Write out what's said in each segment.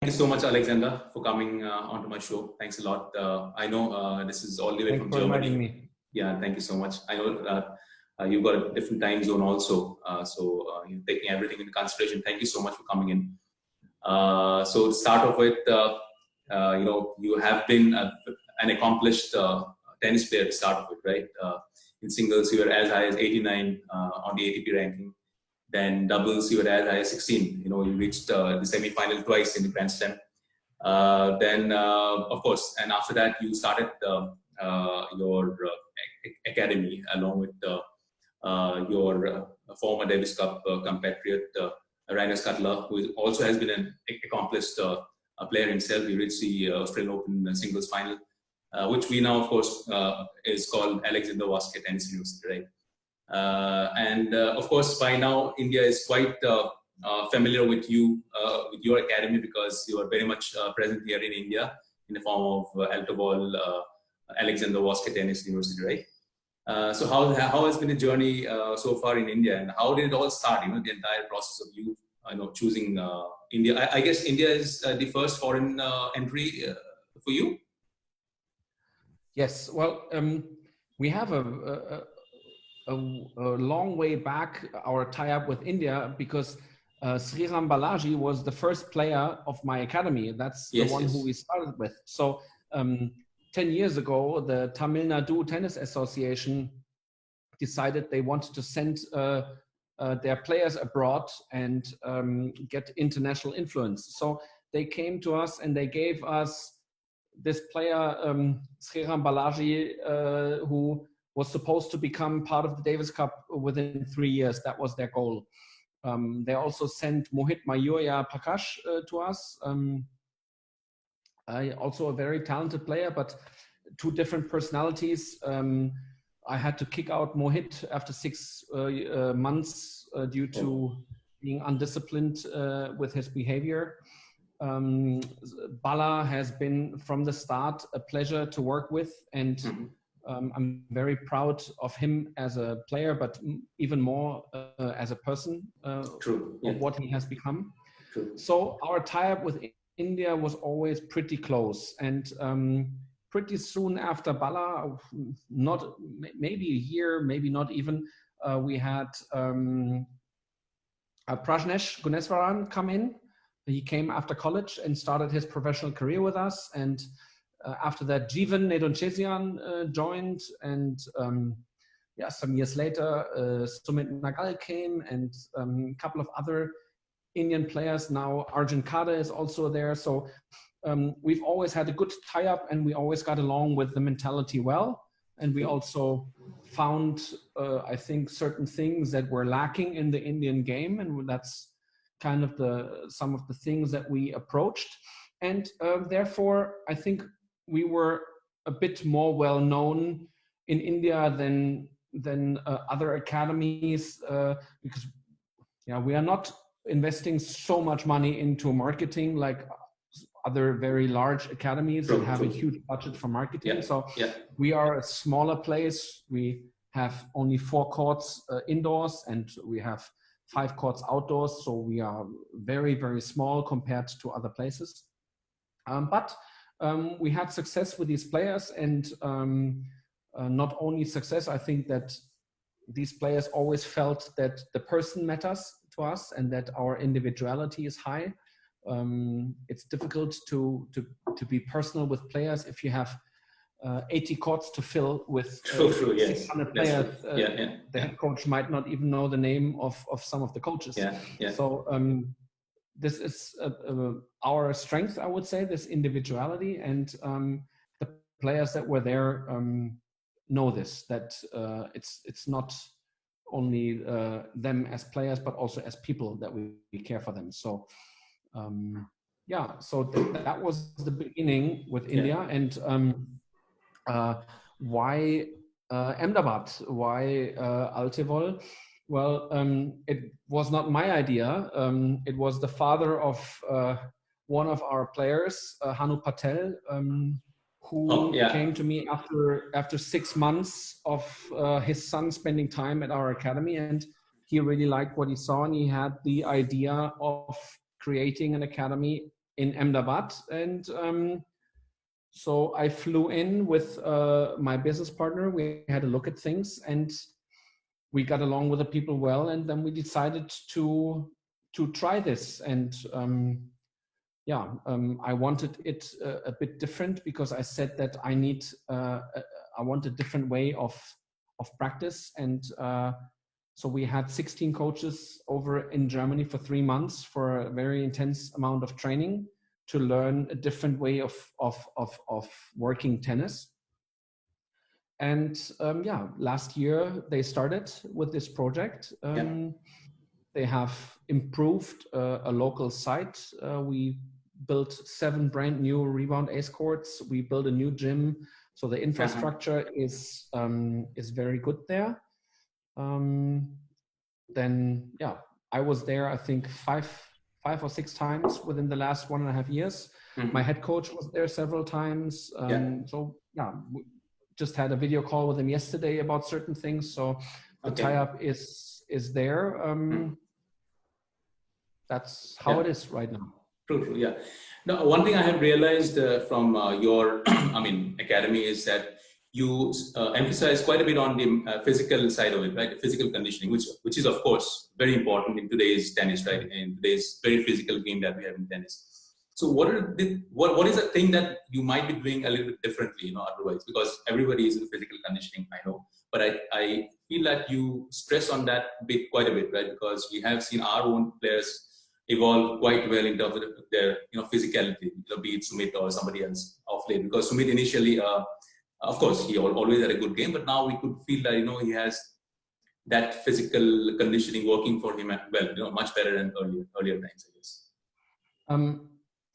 Thank you so much, Alexander, for coming onto my show. Thanks a lot. I know this is all the way from Germany. Me. Yeah, thank you so much. I know you've got a different time zone also, so you're taking everything into consideration. Thank you so much for coming in. So to start off with, you have been an accomplished tennis player to start off with, right? In singles, you were as high as 89 on the ATP ranking. Then doubles, you were as high as 16. You reached the semi-final twice in the Grand Slam. Then, of course, and after that, you started your academy along with your former Davis Cup compatriot, Rainer Cutler, who also has been an accomplished player himself. He reached the Australian Open singles final, which we now, of course, is called Alexander Waske Tennis University, right? And of course, by now, India is quite familiar with you, with your academy, because you are very much present here in India in the form of Altavol Alexander Waske Tennis University, right? So how has been the journey so far in India, and how did it all start? The entire process of you, choosing India. I guess India is the first foreign entry for you. Yes. Well, we have a long way back our tie-up with India, because Sriram Balaji was the first player of my academy. That's the one who we started with. So 10 years ago, the Tamil Nadu Tennis Association decided they wanted to send their players abroad and get international influence. So they came to us and they gave us this player, Sriram Balaji, who was supposed to become part of the Davis Cup within 3 years. That was their goal. They also sent Mohit Mayurya Prakash to us. Also a very talented player, but two different personalities. I had to kick out Mohit after 6 months due to being undisciplined with his behavior. Bala has been from the start a pleasure to work with, and I'm very proud of him as a player, but even more as a person of what he has become. True. So our tie-up with India was always pretty close, and pretty soon after Bala, not maybe a year, maybe not even, we had Prajnesh Guneswaran come in. He came after college and started his professional career with us, and after that, Jeevan Nedonchesian joined, and some years later, Sumit Nagal came, and a couple of other Indian players. Now Arjun Kada is also there. So we've always had a good tie-up, and we always got along with the mentality well. And we also found, I think, certain things that were lacking in the Indian game, and that's kind of some of the things that we approached. And therefore, I think we were a bit more well known in India than other academies, because we are not investing so much money into marketing like other very large academies that have a huge budget for marketing. We are a smaller place. We have only 4 courts indoors, and we have 5 courts outdoors. So we are very, very small compared to other places. But we had success with these players, and not only success, I think that these players always felt that the person matters to us and that our individuality is high. It's difficult to be personal with players if you have 80 courts to fill with 600 players. The head coach might not even know the name of some of the coaches. So this is our strength, I would say, this individuality, and the players that were there know this, that it's not only them as players, but also as people, that we care for them. So so that was the beginning with India. And why Ahmedabad? Why Altavol? Well, it was not my idea. It was the father of one of our players, Hanu Patel, who came to me after 6 months of his son spending time at our academy, and he really liked what he saw, and he had the idea of creating an academy in Ahmedabad. And so I flew in with my business partner. We had a look at things and we got along with the people well. And then we decided to try this. And I wanted it a bit different because I said that I want a different way of practice. And so we had 16 coaches over in Germany for 3 months for a very intense amount of training to learn a different way of working tennis. And last year they started with this project. They have improved a local site. We built 7 brand new Rebound Ace courts. We built a new gym. So the infrastructure is very good there. Then I was there, I think 5 or 6 times within the last 1.5 years. My head coach was there several times. So we just had a video call with him yesterday about certain things. So the tie-up is there. That's how it is right now. True. Yeah. Now, one thing I have realized from your, academy is that you emphasize quite a bit on the physical side of it, right? Physical conditioning, which is of course very important in today's tennis, right? In today's very physical game that we have in tennis. So what is the thing that you might be doing a little bit differently, otherwise? Because everybody is in physical conditioning, I know, but I feel that you stress on that bit quite a bit, right? Because we have seen our own players evolve quite well in terms of their physicality, be it Sumit or somebody else of late. Because Sumit initially, of course, he always had a good game, but now we could feel that he has that physical conditioning working for him well, much better than earlier times, I guess.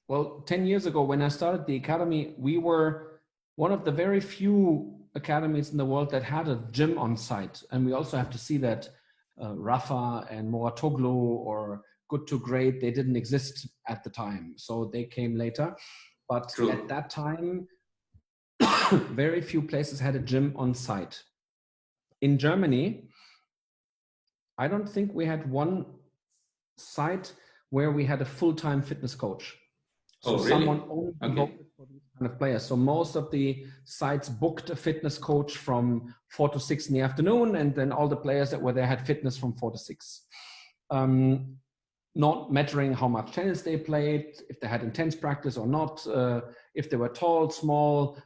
Well, 10 years ago when I started the academy, we were one of the very few academies in the world that had a gym on site, and we also have to see that Rafa and Moratoglu or Good to Great, they didn't exist at the time, so they came later. But at that time, very few places had a gym on site. In Germany, I don't think we had one site where we had a full-time fitness coach. So someone only devoted for these kind of players. So most of the sites booked a fitness coach from 4 to 6 in the afternoon, and then all the players that were there had fitness from 4 to 6. Not mattering how much tennis they played, if they had intense practice or not, if they were tall, small,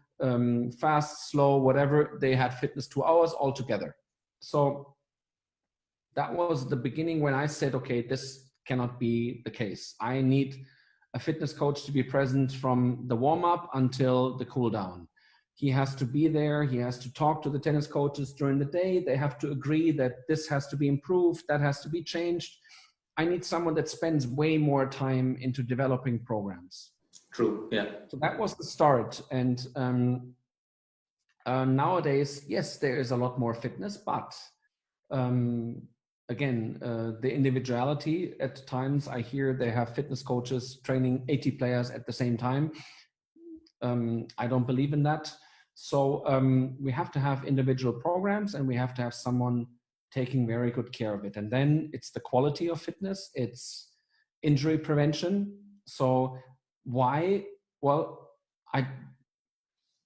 fast, slow, whatever, they had fitness 2 hours altogether. So that was the beginning when I said, okay, this cannot be the case. I need a fitness coach to be present from the warm-up until the cool-down. He has to be there. He has to talk to the tennis coaches during the day. They have to agree that this has to be improved, that has to be changed. I need someone that spends way more time into developing programs. True, yeah. So that was the start. And nowadays, yes, there is a lot more fitness, but again, the individuality, at times I hear they have fitness coaches training 80 players at the same time. I don't believe in that. So we have to have individual programs, and we have to have someone taking very good care of it. And then it's the quality of fitness, it's injury prevention. So why? Well,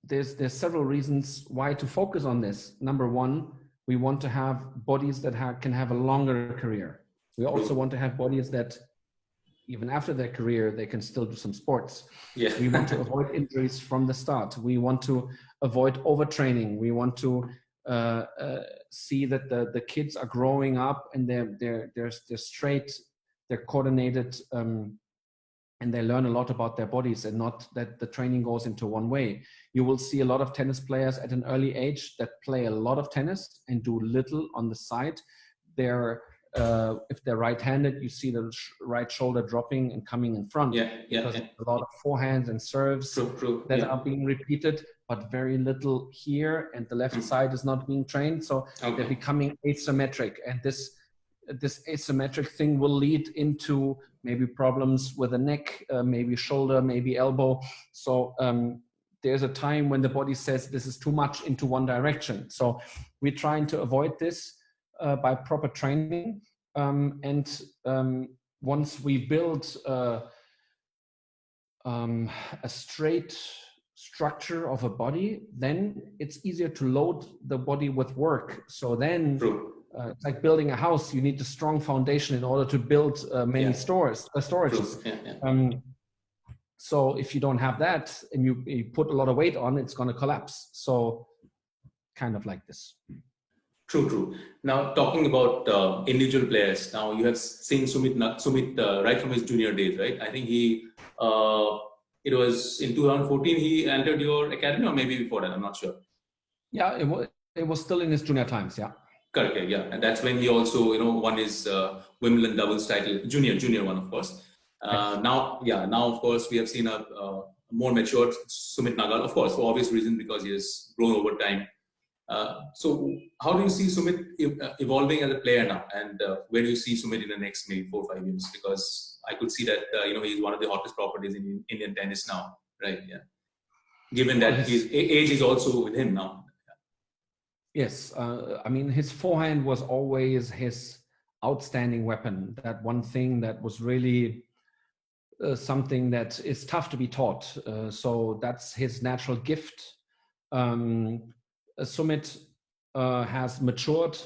there's several reasons why to focus on this. Number one, we want to have bodies that can have a longer career. We also want to have bodies that even after their career, they can still do some sports. Yeah. We want to avoid injuries from the start. We want to avoid overtraining. We want to see that the kids are growing up and they're straight, they're coordinated, and they learn a lot about their bodies, and not that the training goes into one way. You will see a lot of tennis players at an early age that play a lot of tennis and do little on the side. If they're right-handed, you see the right shoulder dropping and coming in front. Because a lot of forehands and serves that are being repeated, but very little here, and the left side is not being trained. So they're becoming asymmetric, and this asymmetric thing will lead into maybe problems with the neck, maybe shoulder, maybe elbow. So there's a time when the body says this is too much into one direction. So we're trying to avoid this by proper training. And once we build a straight structure of a body, then it's easier to load the body with work. So then it's like building a house. You need a strong foundation in order to build many storages. So if you don't have that and you put a lot of weight on, it's going to collapse. So kind of like this. True. Now, talking about individual players, now you have seen Sumit right from his junior days, right? I think it was in 2014 he entered your academy, or maybe before that, I'm not sure. Yeah, it was still in his junior times, yeah. Correct, yeah. And that's when he also, won his Wimbledon doubles title, junior one, of course. Now, of course, we have seen a more matured Sumit Nagal, of course, for obvious reasons, because he has grown over time. So how do you see Sumit evolving as a player now, and where do you see Sumit in the next maybe 4 or 5 years? Because I could see that he's one of the hottest properties in Indian tennis now, right? Yeah. Given that his age is also with him now. Yes, I mean, his forehand was always his outstanding weapon. That one thing that was really something that is tough to be taught. So that's his natural gift. Sumit has matured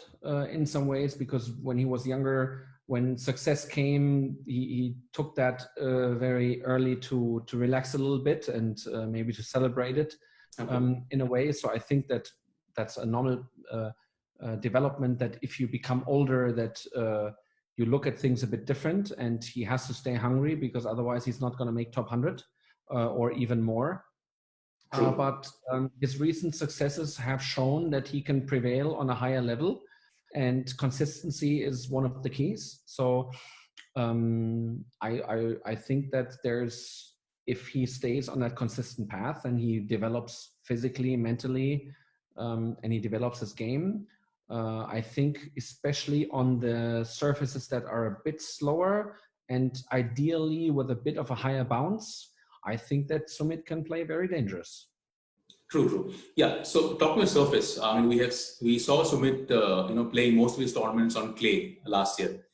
in some ways, because when he was younger, when success came, he took that very early to relax a little bit and maybe to celebrate it in a way. So I think that's a normal development, that if you become older, that you look at things a bit different, and he has to stay hungry, because otherwise he's not going to make top 100 or even more. But his recent successes have shown that he can prevail on a higher level, and consistency is one of the keys. So I think that if he stays on that consistent path and he develops physically, mentally, and he develops his game, I think especially on the surfaces that are a bit slower and ideally with a bit of a higher bounce, I think that Sumit can play very dangerous. True. Yeah. So talking about surface, I mean, we saw Sumit, playing most of his tournaments on clay last year,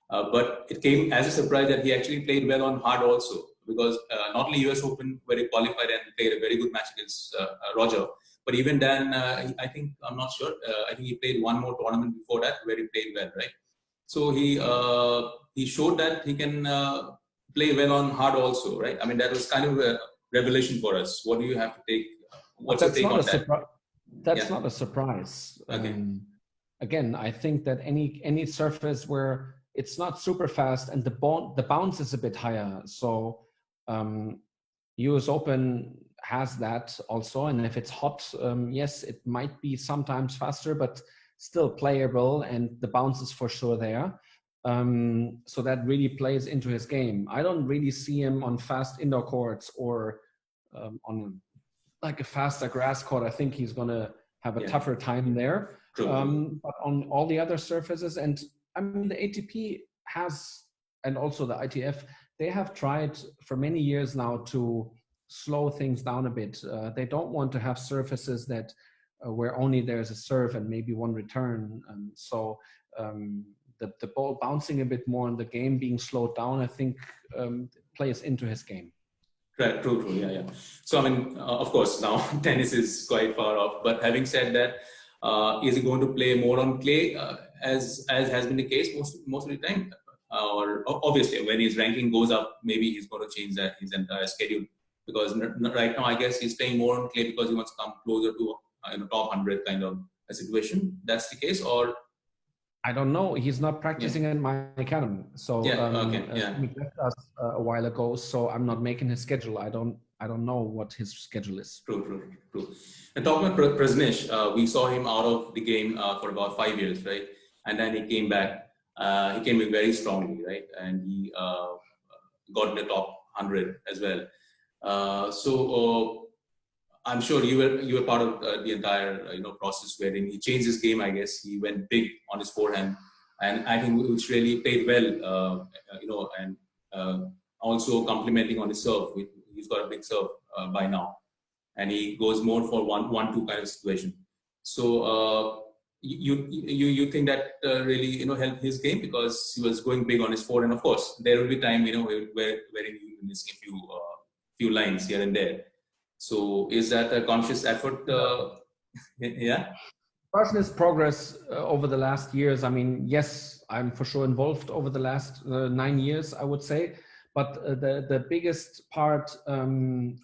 but it came as a surprise that he actually played well on hard also, because not only US Open where he qualified and played a very good match against Roger, but even then, I think, I'm not sure, I think he played one more tournament before that where he played well, right? So he showed that he can play well on hard also, right? I mean, that was kind of a revelation for us. What do you have to take? What's your take on that? That's not a surprise. Okay. Again, I think that any surface where it's not super fast and the bounce is a bit higher. So US Open has that also, and if it's hot, yes, it might be sometimes faster, but still playable, and the bounce is for sure there. So that really plays into his game. I don't really see him on fast indoor courts or on like a faster grass court. I think he's going to have a tougher time there. But on all the other surfaces, and I mean, the ATP has, and also the ITF, they have tried for many years now to slow things down a bit. They don't want to have surfaces that where only there's a serve and maybe one return. So the ball bouncing a bit more and the game being slowed down, I think plays into his game. Right, true, yeah. So, I mean, of course, now tennis is quite far off. But having said that, is he going to play more on clay, as has been the case most of the time? Or obviously, when his ranking goes up, maybe he's going to change his entire schedule. Because right now, I guess he's playing more on clay because he wants to come closer to top 100 kind of a situation. That's the case, or? I don't know. He's not practicing in my academy. So he left us a while ago. So I'm not making his schedule. I don't know what his schedule is. True. And talking about Prajnesh, we saw him out of the game for about 5 years, right? And then he came back. He came in very strongly, right? And he got in the top 100 as well. So I'm sure you were part of the entire process wherein he changed his game. I guess he went big on his forehand, and I think which really played well. And also complementing on his serve. He's got a big serve by now, and he goes more for 1-2 kind of situation. So you think that really helped his game, because he was going big on his forehand. Of course, there will be time where he will be missing a few lines here and there. So is that a conscious effort? Yeah. Prajnesh's progress over the last years, I mean, yes, I'm for sure involved over the last 9 years, I would say. But the biggest part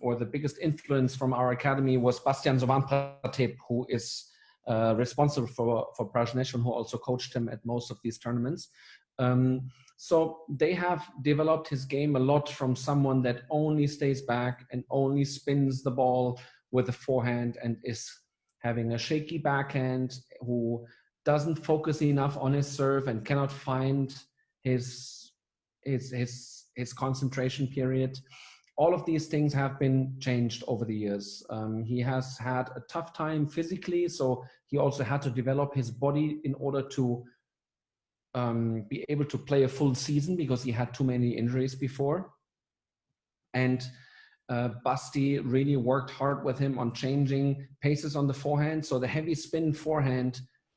or the biggest influence from our academy was Bastian Sovanpratep, who is responsible for Prajnesh and who also coached him at most of these tournaments. So they have developed his game a lot from someone that only stays back and only spins the ball with a forehand and is having a shaky backhand, who doesn't focus enough on his serve and cannot find his concentration period. All of these things have been changed over the years. He has had a tough time physically, so he also had to develop his body in order to be able to play a full season because he had too many injuries before. And Basti really worked hard with him on changing paces on the forehand. So the heavy spin forehand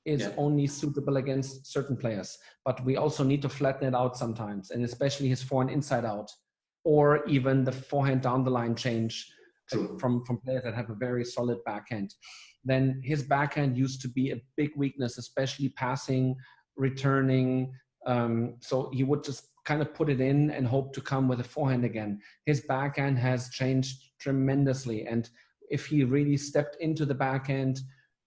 is only suitable against certain players, but we also need to flatten it out sometimes, and especially his forehand inside out, or even the forehand down the line change from players that have a very solid backhand. Then his backhand used to be a big weakness, especially passing, returning. So he would just kind of put it in and hope to come with a forehand again. His backhand has changed tremendously, and if he really stepped into the backhand,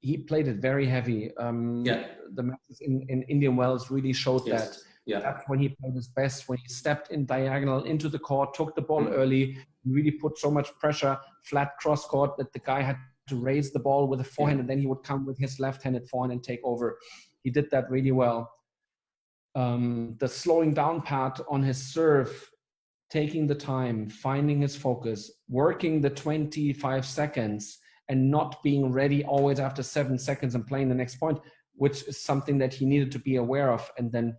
he played it very heavy. The matches in Indian Wells really showed that. That's when he played his best, when he stepped in diagonal into the court, took the ball early, really put so much pressure, flat cross court, that the guy had to raise the ball with a forehand, and then he would come with his left-handed forehand and take over. He did that really well. The slowing down part on his serve, taking the time, finding his focus, working the 25 seconds, and not being ready always after 7 seconds and playing the next point, which is something that he needed to be aware of. And then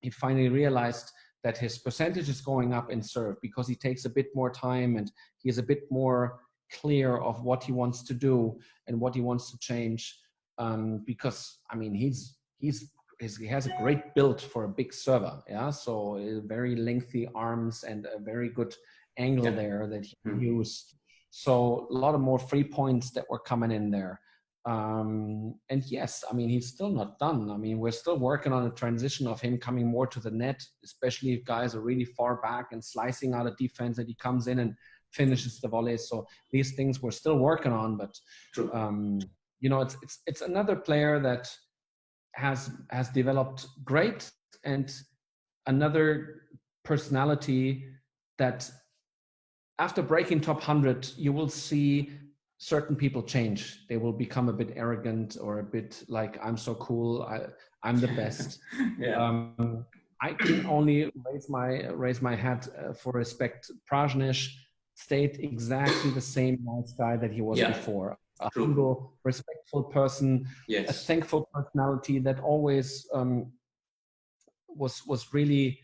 he finally realized that his percentage is going up in serve because he takes a bit more time and he is a bit more clear of what he wants to do and what he wants to change. Because, I mean, he has a great build for a big server. So very lengthy arms and a very good angle there that he can use. So a lot of more free points that were coming in there. And yes, I mean, he's still not done. I mean, we're still working on a transition of him coming more to the net, especially if guys are really far back and slicing out of defense, that he comes in and finishes the volleys. So these things we're still working on, but you know, it's another player that has developed great, and another personality that after breaking top 100, you will see certain people change. They will become a bit arrogant or a bit like, I'm so cool, I'm the best. I can only raise my hat for respect. Prajnesh stayed exactly the same nice guy that he was before. A humble, respectful person, a thankful personality that always was really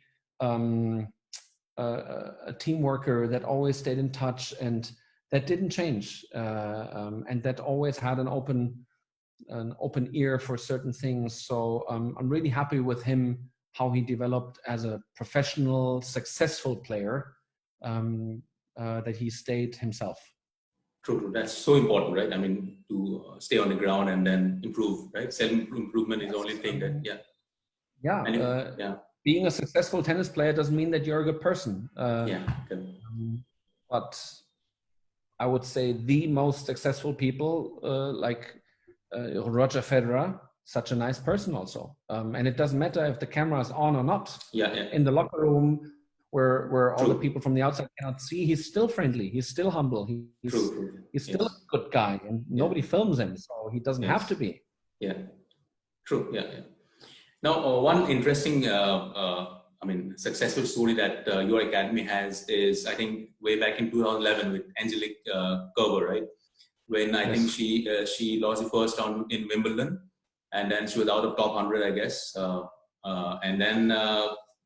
a team worker, that always stayed in touch and that didn't change, and that always had an open ear for certain things. So I'm really happy with him, how he developed as a professional, successful player, that he stayed himself. True. That's so important, right? I mean, to stay on the ground and then improve, right? Self-improvement is the only thing that, being a successful tennis player doesn't mean that you're a good person. But I would say the most successful people, like Roger Federer, such a nice person also. And it doesn't matter if the camera is on or not. In the locker room, where all the people from the outside cannot see, he's still friendly, he's still humble, he's still a good guy, and nobody films him, so he doesn't have to be. Now, one interesting successful story that your academy has is, I think, way back in 2011 with Angelique Kerber, right? When I think she lost the first round in Wimbledon, and then she was out of top 100, I guess. And then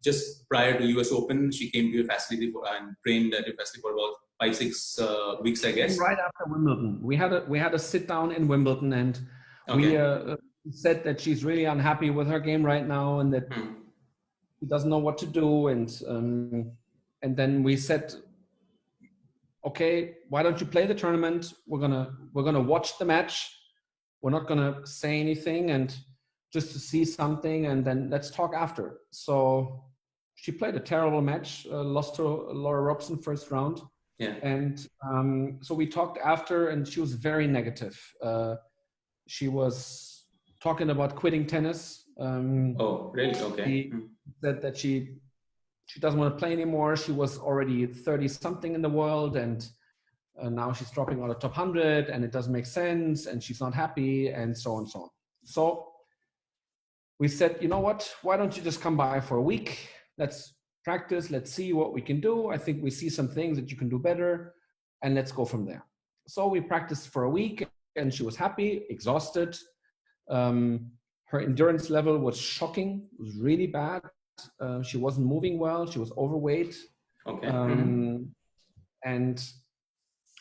just prior to US Open, she came to your facility and trained at your facility for about 5-6 weeks, I guess. Right after Wimbledon, we had a sit down in Wimbledon, and we said that she's really unhappy with her game right now, and that she doesn't know what to do. And then we said, okay, why don't you play the tournament? We're gonna watch the match. We're not gonna say anything, and just to see something, and then let's talk after. So she played a terrible match, lost to Laura Robson first round. Yeah. And so we talked after, and she was very negative. She was talking about quitting tennis. Oh, really? Okay. She said that she doesn't want to play anymore. She was already 30 something in the world, and now she's dropping out of top 100, and it doesn't make sense, and she's not happy, and so on and so on. So we said, you know what? Why don't you just come by for a week? Let's practice. Let's see what we can do. I think we see some things that you can do better, and let's go from there. So we practiced for a week, and she was happy, exhausted. Her endurance level was shocking. It was really bad. She wasn't moving well. She was overweight. Okay. And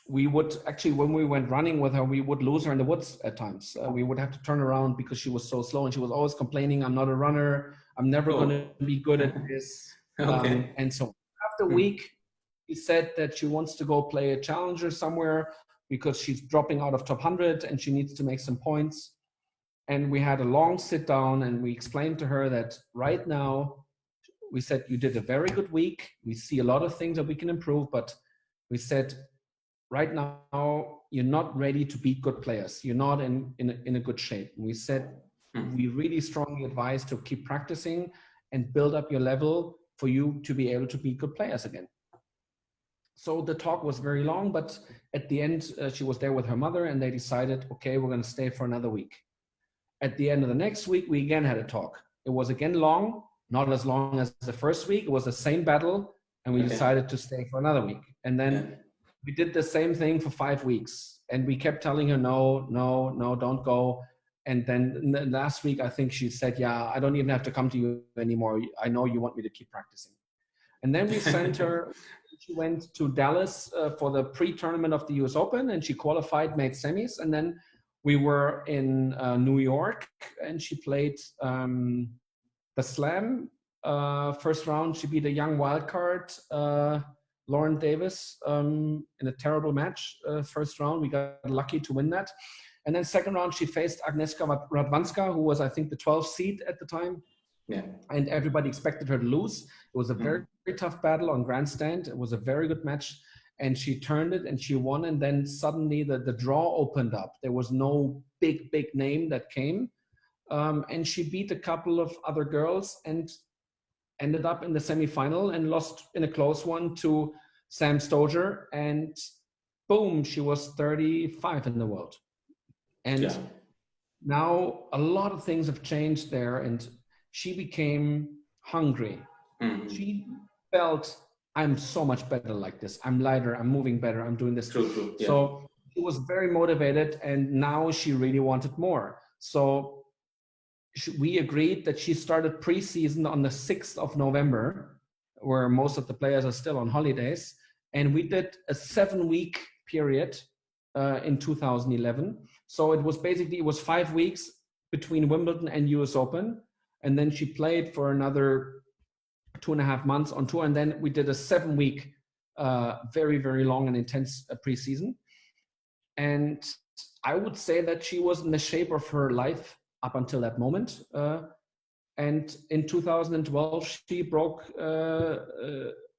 we would actually, when we went running with her, we would lose her in the woods at times. We would have to turn around because she was so slow, and she was always complaining, I'm not a runner. I'm never going to be good at this. Okay. And so after a week, she said that she wants to go play a challenger somewhere because she's dropping out of top 100 and she needs to make some points. And we had a long sit down, and we explained to her that right now, we said, you did a very good week. We see a lot of things that we can improve, but we said, right now, you're not ready to beat good players. You're not in a good shape. And we said, we really strongly advise to keep practicing and build up your level for you to be able to beat good players again. So the talk was very long, but at the end, she was there with her mother, and they decided, okay, we're going to stay for another week. At the end of the next week, we again had a talk. It was again long, not as long as the first week. It was the same battle, and we decided to stay for another week. And then we did the same thing for 5 weeks, and we kept telling her, no, don't go. And then last week, I think she said, yeah, I don't even have to come to you anymore. I know you want me to keep practicing. And then we sent her, she went to Dallas for the pre-tournament of the US Open, and she qualified, made semis. And then we were in New York, and she played the Slam. First round, she beat a young wildcard, Lauren Davis, in a terrible match. First round, we got lucky to win that. And then second round, she faced Agnieszka Radwanska, who was, I think, the 12th seed at the time. Yeah. And everybody expected her to lose. It was a very, very tough battle on grandstand. It was a very good match. And she turned it and she won. And then suddenly the draw opened up. There was no big name that came. And she beat a couple of other girls and ended up in the semifinal and lost in a close one to Sam Stoger. And boom, she was 35 in the world. And now a lot of things have changed there. And she became hungry. She felt, I'm so much better like this. I'm lighter, I'm moving better, I'm doing this. True. Yeah. So she was very motivated, and now she really wanted more. So we agreed that she started preseason on the 6th of November, where most of the players are still on holidays. And we did a 7-week period in 2011. So it was 5 weeks between Wimbledon and US Open. And then she played for another 2.5 months on tour. And then we did a 7-week, very, very long and intense preseason. And I would say that she was in the shape of her life up until that moment. And in 2012, she broke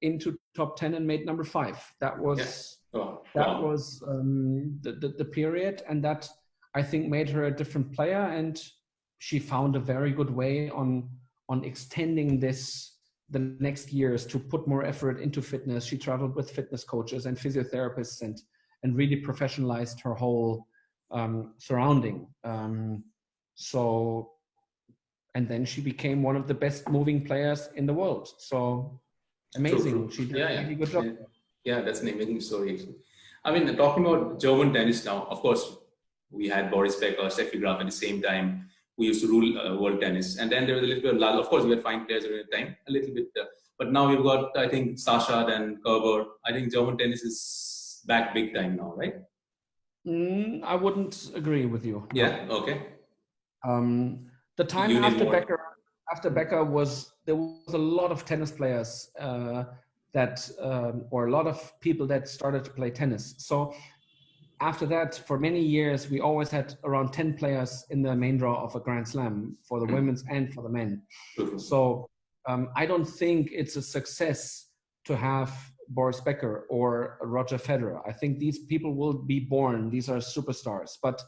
into top 10 and made number 5. That was the period. And that, I think, made her a different player. And she found a very good way on extending the next years to put more effort into fitness. She traveled with fitness coaches and physiotherapists and really professionalized her whole surrounding. And then she became one of the best moving players in the world. So amazing. True. She did a really good job. Yeah, that's an amazing story, actually. I mean, talking about German tennis now, of course, we had Boris Becker, Steffi Graf at the same time. We used to rule world tennis. And then there was a little bit of lull. Of course, we had fine players at the time, a little bit. But now we've got, I think, Sasha, then Kerber. I think German tennis is back big time now, right? I wouldn't agree with you. Yeah, okay. The time after Becker was, there was a lot of tennis players that, or a lot of people that started to play tennis. So after that, for many years, we always had around 10 players in the main draw of a Grand Slam for the women's and for the men. So I don't think it's a success to have Boris Becker or Roger Federer. I think these people will be born. These are superstars. But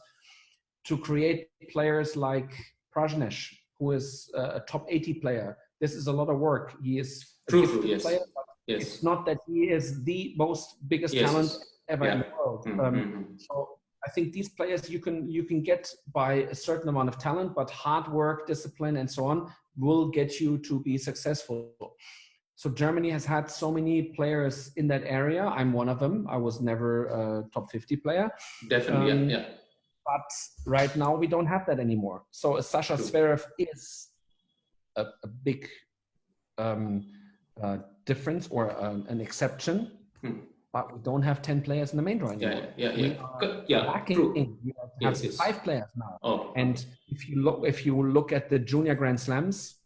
to create players like Prajnesh, who is a top 80 player, this is a lot of work. He is a gifted yes. player, but it's not that he is the most biggest talent ever in the world. So I think these players you can get by a certain amount of talent, but hard work, discipline, and so on will get you to be successful. So Germany has had so many players in that area. I'm one of them. I was never a top 50 player. Definitely, But right now we don't have that anymore. So Sasha Zverev is a big difference or an exception. But we don't have 10 players in the main draw anymore. We have 5 players now. And if you look at the junior Grand Slams,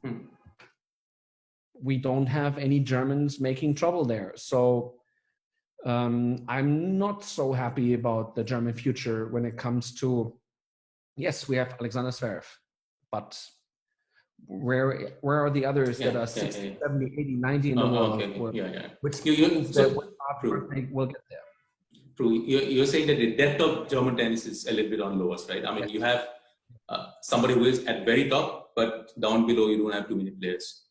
we don't have any Germans making trouble there. So I'm not so happy about the German future when it comes to, yes, we have Alexander Zverev, but where are the others that are 60, 70, 80, 90 in the world? Which means that we'll get there. True. You're saying that the depth of German tennis is a little bit on lowest, right? I mean, you have somebody who is at very top, but down below you don't have too many players.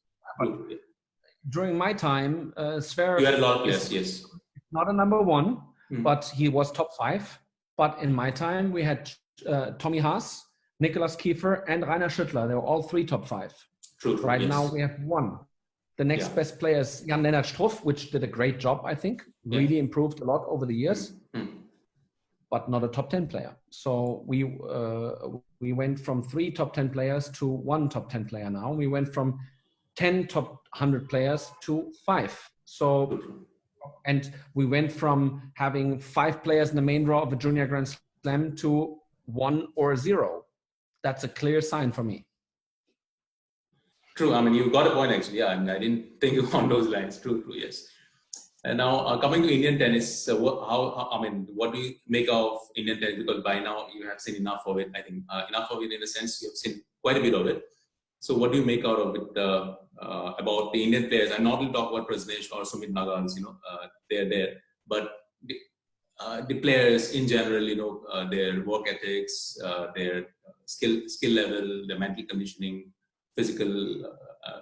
During my time, Zverev, you had a lot of players, yes. Not a number 1, but he was top 5. But in my time, we had Tommy Haas, Nicolas Kiefer, and Rainer Schüttler. They were all 3 top 5. Right now we have 1. The next best player is Jan-Lennart Struff, which did a great job, I think. Really improved a lot over the years, but not a top 10 player. So we went from 3 top 10 players to 1 top 10 player now. We went from 10 top 100 players to 5. So, and we went from having 5 players in the main draw of a junior Grand Slam to 1 or 0. That's a clear sign for me. True. I mean, you got a point actually. Yeah, I mean, I didn't think on those lines. True. Yes. And now coming to Indian tennis, what do you make of Indian tennis? Because by now you have seen enough of it. I think enough of it in a sense. You have seen quite a bit of it. So what do you make out of it about the Indian players? I'm not going to talk about Prajnesh or Sumit Nagals. They're there, but the players in general, their work ethics, their skill level, their mental conditioning, physical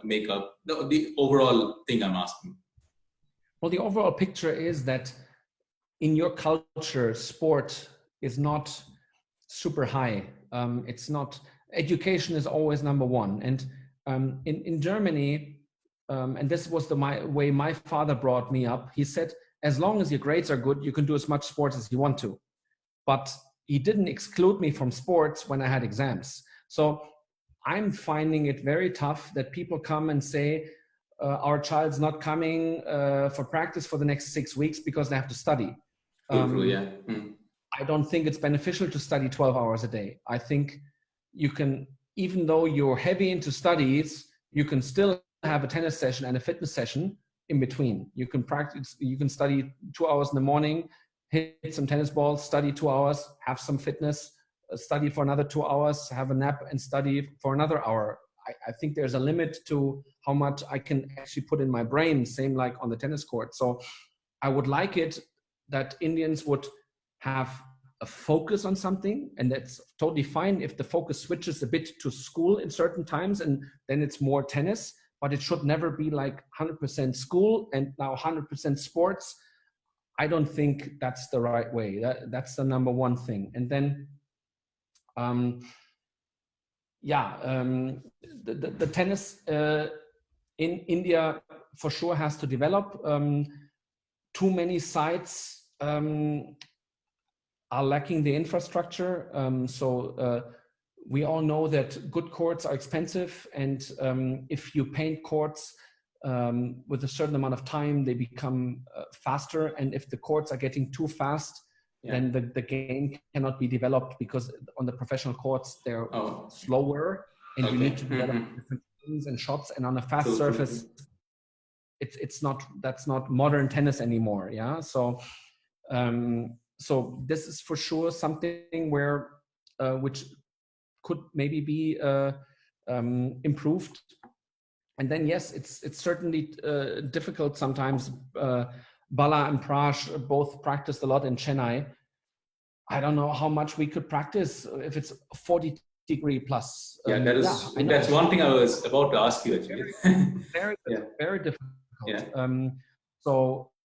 makeup, the overall thing I'm asking. Well, the overall picture is that in your culture, sport is not super high. It's not, education is always number 1. And in Germany, and this was the way my father brought me up, he said, as long as your grades are good, you can do as much sports as you want to. But he didn't exclude me from sports when I had exams. So I'm finding it very tough that people come and say, our child's not coming for practice for the next 6 weeks because they have to study. I don't think it's beneficial to study 12 hours a day. I think you can, even though you're heavy into studies, you can still have a tennis session and a fitness session in between. You can practice, you can study 2 hours in the morning, hit some tennis balls, study 2 hours, have some fitness, study for another 2 hours, have a nap and study for another hour. I think there's a limit to how much I can actually put in my brain, same like on the tennis court. So I would like it that Indians would have a focus on something, and that's totally fine if the focus switches a bit to school in certain times and then it's more tennis, but it should never be like 100% school and now 100% sports. I don't think that's the right way. That's the number 1 thing. And then the tennis in India for sure has to develop. Too many sites are lacking the infrastructure. We all know that good courts are expensive, and if you paint courts with a certain amount of time, they become faster. And if the courts are getting too fast, then the game cannot be developed, because on the professional courts, they're slower, and you need to develop different things and shots. And on a fast surface, that's not modern tennis anymore. Yeah. So this is for sure something where which could maybe be improved. And then yes, it's certainly difficult sometimes. Bala and Prash both practiced a lot in Chennai. I don't know how much we could practice if it's 40-degree plus. That's one thing I was about to ask you actually. Very difficult. Yeah.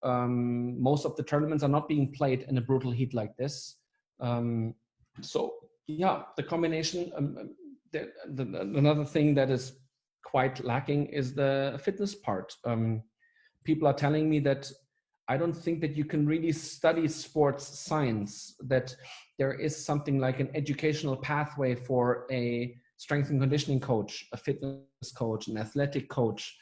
Most of the tournaments are not being played in a brutal heat like this. The combination. Another thing that is quite lacking is the fitness part. People are telling me that I don't think that you can really study sports science, that there is something like an educational pathway for a strength and conditioning coach, a fitness coach, an athletic coach.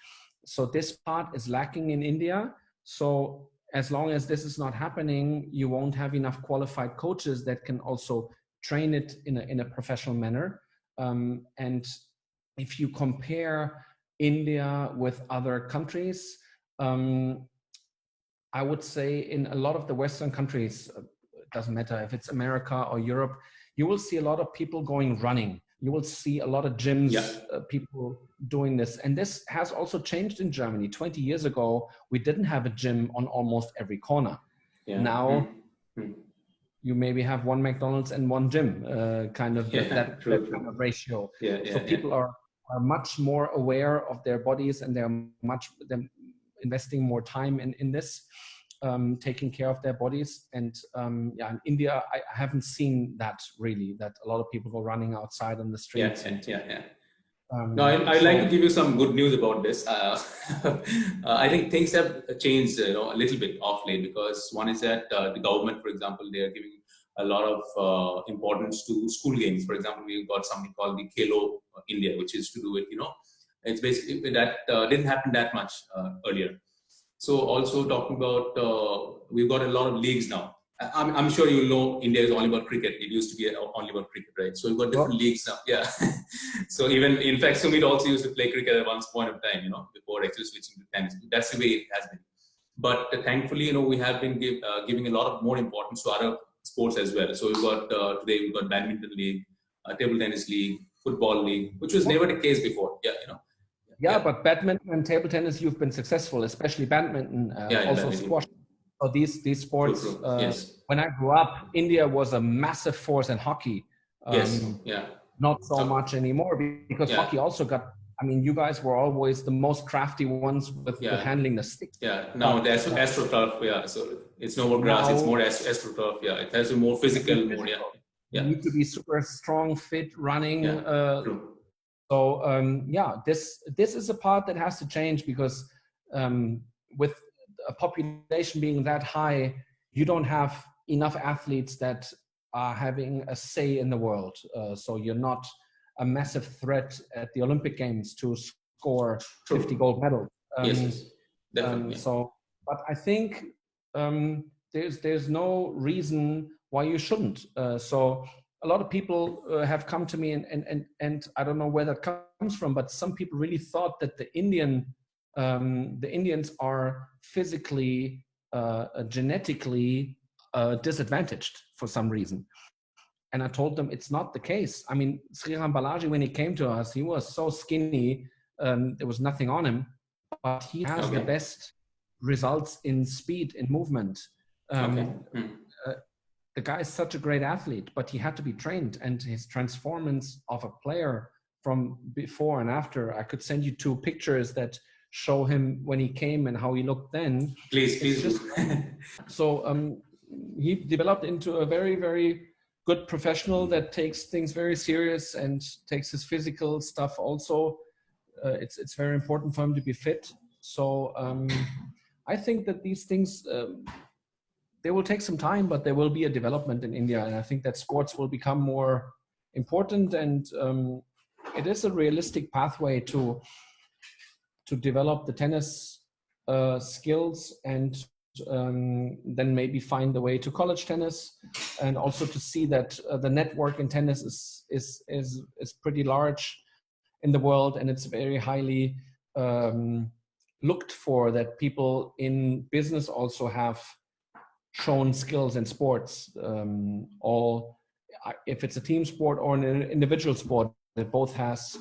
So this part is lacking in India. So as long as this is not happening, you won't have enough qualified coaches that can also train it in a professional manner. And if you compare India with other countries, I would say in a lot of the Western countries, it doesn't matter if it's America or Europe, you will see a lot of people going running. You will see a lot of gyms, people doing this. And this has also changed in Germany. 20 years ago, we didn't have a gym on almost every corner. Yeah. Now, you maybe have one McDonald's and one gym, that kind of ratio. So people are much more aware of their bodies, and they're investing more time in this, taking care of their bodies. And in India, I haven't seen that really, that a lot of people go running outside on the streets. No, I'd like to give you some good news about this. I think things have changed a little bit of late, because one is that the government, for example, they are giving a lot of importance to school games. For example, we've got something called the Khelo India, which is to do with, it's basically that didn't happen that much earlier. So also talking about, we've got a lot of leagues now. I'm sure you know India is only about cricket. It used to be only about cricket, right? So we've got different leagues now. Yeah. So even, in fact, Sumit also used to play cricket at one point of time, before actually switching to tennis. That's the way it has been. But thankfully, we have been giving a lot of more importance to other sports as well. So we've got, today we've got badminton league, table tennis league, football league, which was never the case before. But badminton and table tennis, you've been successful, especially badminton, also squash. So these sports, true. When I grew up, India was a massive force in hockey. Not so much anymore, because hockey also got, you guys were always the most crafty ones with handling the stick. Now the AstroTurf, so it's no more grass, it's more AstroTurf. It has a more physical, more, You need to be super strong, fit, running. True. So this is a part that has to change, because with a population being that high, you don't have enough athletes that are having a say in the world. So you're not a massive threat at the Olympic Games to score 50 gold medals. Yes, definitely. But I think there's no reason why you shouldn't. So a lot of people have come to me, and I don't know where that comes from, but some people really thought that the Indians are physically, genetically disadvantaged for some reason. And I told them it's not the case. Sriram Balaji, when he came to us, he was so skinny, there was nothing on him, but he has the best results in speed, in movement. The guy is such a great athlete, but he had to be trained, and his transformance of a player from before and after, I could send you 2 pictures that show him when he came and how he looked then. Please. So he developed into a very, very good professional that takes things very serious and takes his physical stuff also. It's very important for him to be fit. So I think that these things, they will take some time, but there will be a development in India. And I think that sports will become more important, and it is a realistic pathway to develop the tennis skills, and then maybe find the way to college tennis, and also to see that the network in tennis is pretty large in the world, and it's very highly looked for that people in business also have shown skills in sports. If it's a team sport or an individual sport, it both has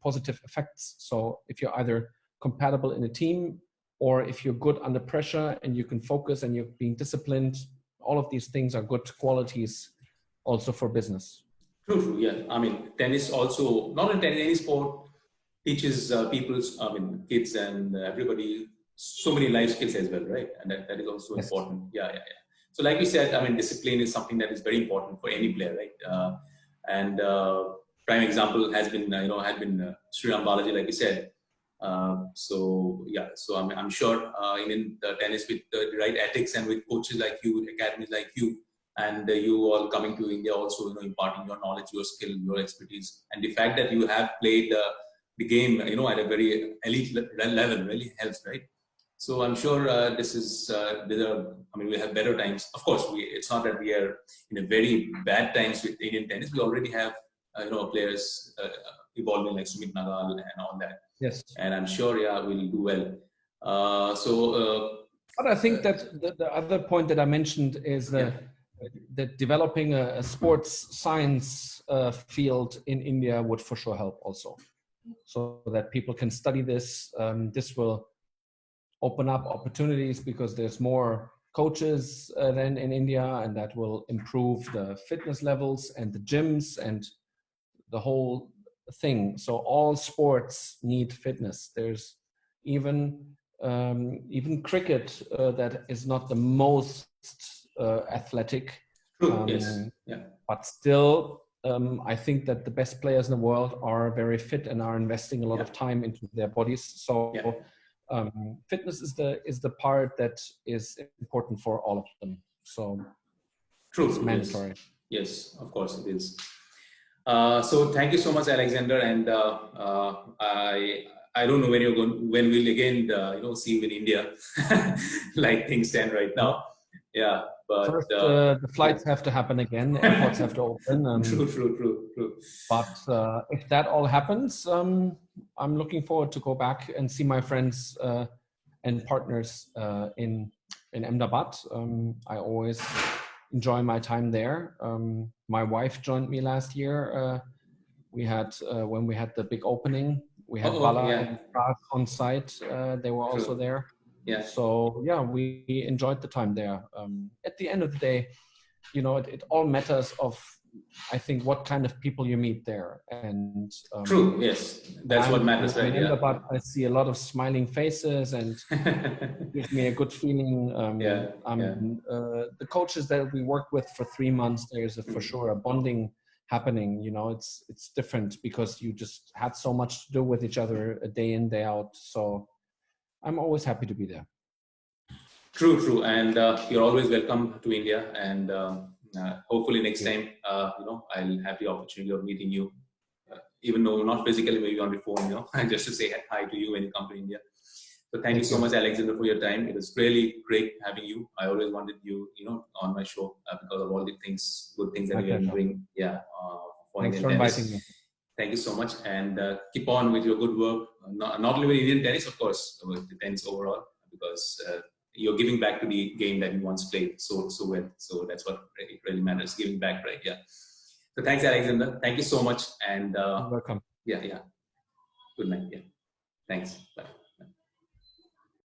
positive effects. So if you're either compatible in a team, or if you're good under pressure and you can focus and you're being disciplined, all of these things are good qualities also for business. True, true. Yeah. I mean, tennis also, not in tennis, any sport teaches kids and everybody so many life skills as well, right? And that is also Yes. important. Yeah, yeah, yeah. So like you said, I mean, discipline is something that is very important for any player, right? And prime example has been, Sriram Balaji, like you said. So yeah, so I'm sure in the tennis with the right ethics and with coaches like you, academies like you, and you all coming to India also, imparting your knowledge, your skill, your expertise, and the fact that you have played the game, at a very elite level really helps, right? So I'm sure this is, we have better times. Of course, it's not that we are in a very bad times with Indian tennis. We already have, players evolving like Sumit Nagal and all that. Yes. And I'm sure, we'll do well. But I think that the other point that I mentioned is that developing a sports science field in India would for sure help also. So that people can study this. This will open up opportunities because there's more coaches than in India, and that will improve the fitness levels and the gyms and the whole thing. So all sports need fitness. There's even cricket that is not the most athletic. Yes. Yeah. But still, I think that the best players in the world are very fit and are investing a lot of time into their bodies. So fitness is the part that is important for all of them. So true, it's mandatory. Yes, of course it is. So thank you so much, Alexander. And I don't know when we'll again, see you in India, like things stand right now. Yeah. But first, the flights have to happen again. The airports have to open. True. But if that all happens, I'm looking forward to go back and see my friends and partners in Ahmedabad. I always enjoy my time there. My wife joined me last year. We had when we had the big opening. We had Bala and Pras on site. They were also there. Yeah. So yeah, we enjoyed the time there. At the end of the day, it all matters of, I think, what kind of people you meet there. And true. Yes, that's what matters, right? Yeah. But I see a lot of smiling faces, and gives me a good feeling. The coaches that we worked with for 3 months, there's for sure a bonding happening. It's different because you just had so much to do with each other day in, day out. So I'm always happy to be there. True. And you're always welcome to India. And hopefully next time, I'll have the opportunity of meeting you, even though not physically, maybe on the phone, just to say hi to you when you come to India. So thank you so much, Alexander, for your time. It was really great having you. I always wanted you, on my show because of all the good things that you are doing. Yeah. Thanks for inviting me. Thank you so much, and keep on with your good work. Not only with Indian tennis, of course, with the tennis overall, because you're giving back to the game that you once played so well. So that's what really matters, giving back, right? Yeah. So thanks, Alexander. Thank you so much, and you're welcome. Yeah. Good night. Yeah. Thanks. Bye.